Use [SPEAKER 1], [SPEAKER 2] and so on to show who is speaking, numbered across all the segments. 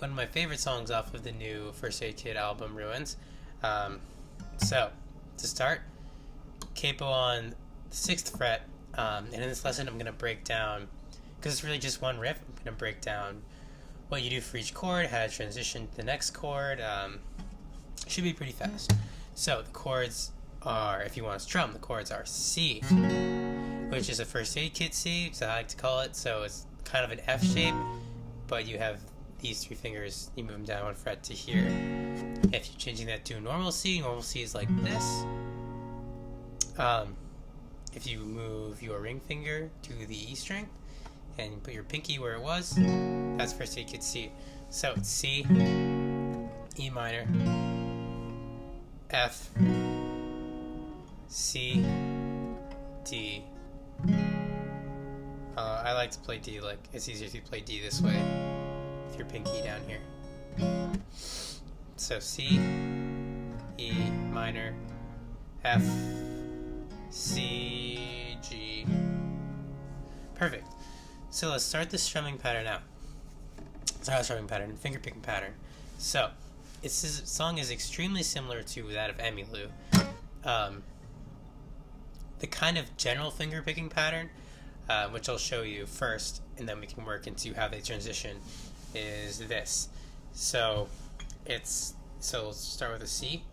[SPEAKER 1] think one of my favorite songs off of the new First Aid Kit album, Ruins. So, to start, capo on the 6th fret, and in this lesson I'm going to break down, because it's really just one riff, I'm going to break down what you do for each chord, how to transition to the next chord. Should be pretty fast. So, the chords are, if you want to strum, the chords are C, which is a First Aid Kit C, so I like to call it. So it's kind of an F shape, but you have these 3 fingers, you move them down 1 fret to here. If you're changing that to normal C is like this. If you move your ring finger to the E string and you put your pinky where it was, that's First Aid Kit C. So it's C, E minor, F, C, D. I like to play D, like it's easier if you play D this way with your pinky down here. So C, E minor, F, C, G. Perfect. So let's start the strumming pattern out. Finger picking pattern. So this song is extremely similar to that of Emmylou. The kind of general finger picking pattern, which I'll show you first, and then we can work into how they transition, is this. So let's start with a C.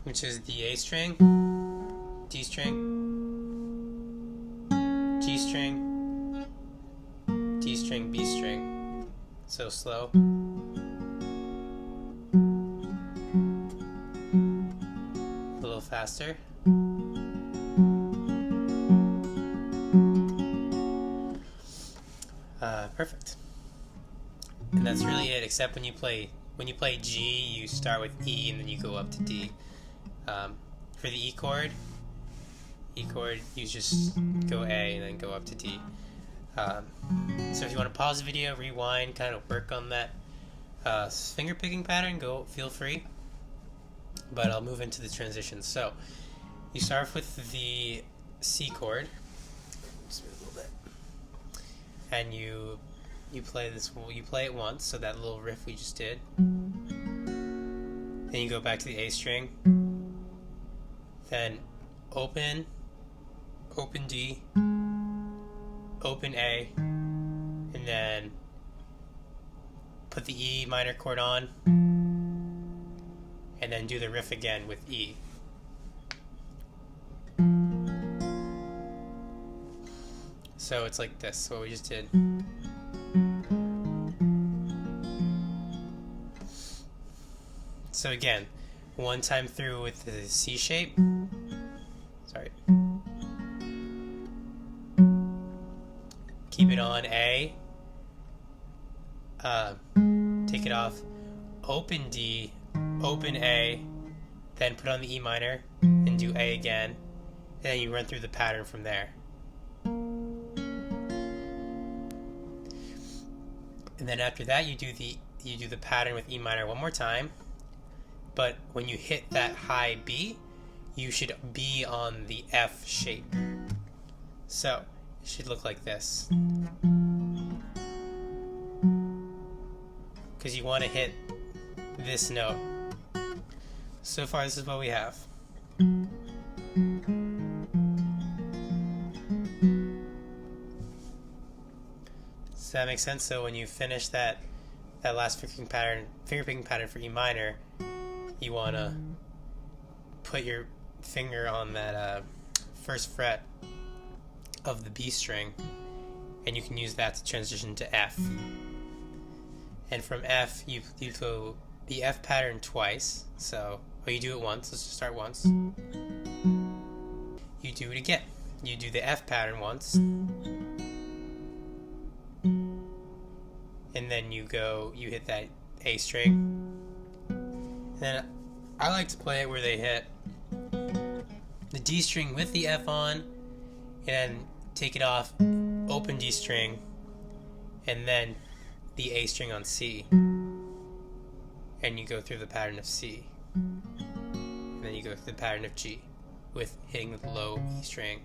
[SPEAKER 1] Which is the A string, D string, G string, D string, B string. So slow. A little faster. Perfect. And that's really it, except when you play G, you start with E and then you go up to D. For the E chord, you just go A and then go up to D. So if you want to pause the video, rewind, kind of work on that finger picking pattern, feel free. But I'll move into the transitions. So you start off with the C chord, just move a little bit, and you play it once, so that little riff we just did. Then you go back to the A string. Then open D, open A, and then put the E minor chord on, and then do the riff again with E. So it's like this, what we just did. So again, one time through with the C shape. Sorry. Keep it on A. Take it off. Open D. Open A. Then put on the E minor and do A again. And then you run through the pattern from there. And then after that you do the pattern with E minor one more time. But when you hit that high B, you should be on the F shape. So it should look like this. Because you want to hit this note. So far, this is what we have. Does that make sense? So when you finish that last finger picking pattern for E minor, you want to put your finger on that 1st fret of the B string, and you can use that to transition to F. And from F, you go the F pattern twice. So, you do it once. Let's just start once. You do it again. You do the F pattern once, and then you hit that A string. And then I like to play it where they hit the D string with the F on, and then take it off, open D string, and then the A string on C. And you go through the pattern of C. And then you go through the pattern of G. with hitting the low E string.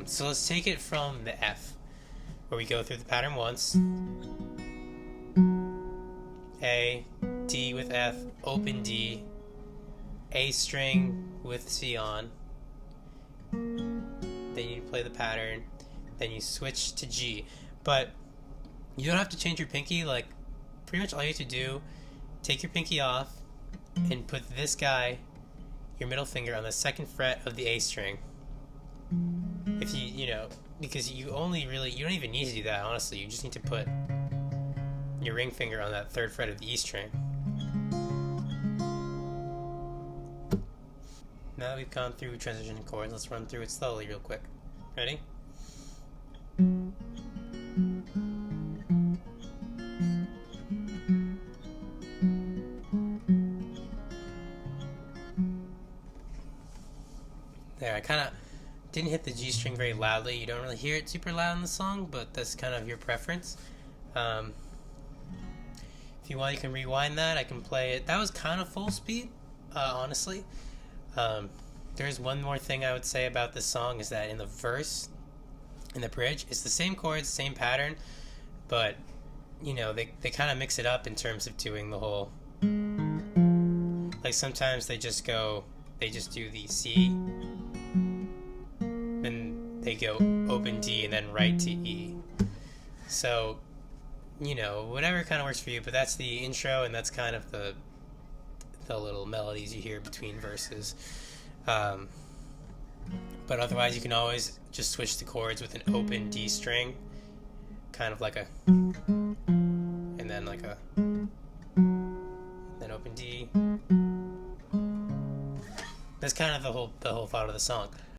[SPEAKER 1] So let's take it from the F, where we go through the pattern once. A, D with F, open D, A string with C on. Then you play the pattern. Then you switch to G. But you don't have to change your pinky. Like, pretty much all you have to do, take your pinky off and put this guy, your middle finger, on the 2nd fret of the A string. If because you don't even need to do that, honestly. You just need to put your ring finger on that 3rd fret of the E string. Now that we've gone through transition chords, let's run through it slowly real quick. Ready? There, I kind of didn't hit the G string very loudly. You don't really hear it super loud in the song, but that's kind of your preference. If you want, you can rewind that. I can play it. That was kind of full speed, honestly. There's one more thing I would say about this song, is that in the verse, in the bridge, it's the same chords, same pattern, but, they kind of mix it up in terms of doing the whole, like sometimes they just do the C, then they go open D and then right to E. So, whatever kind of works for you, but that's the intro, and that's kind of the little melodies you hear between verses. But otherwise, you can always just switch the chords with an open D string, kind of like a, and then like a, then open D. That's kind of the whole thought of the song.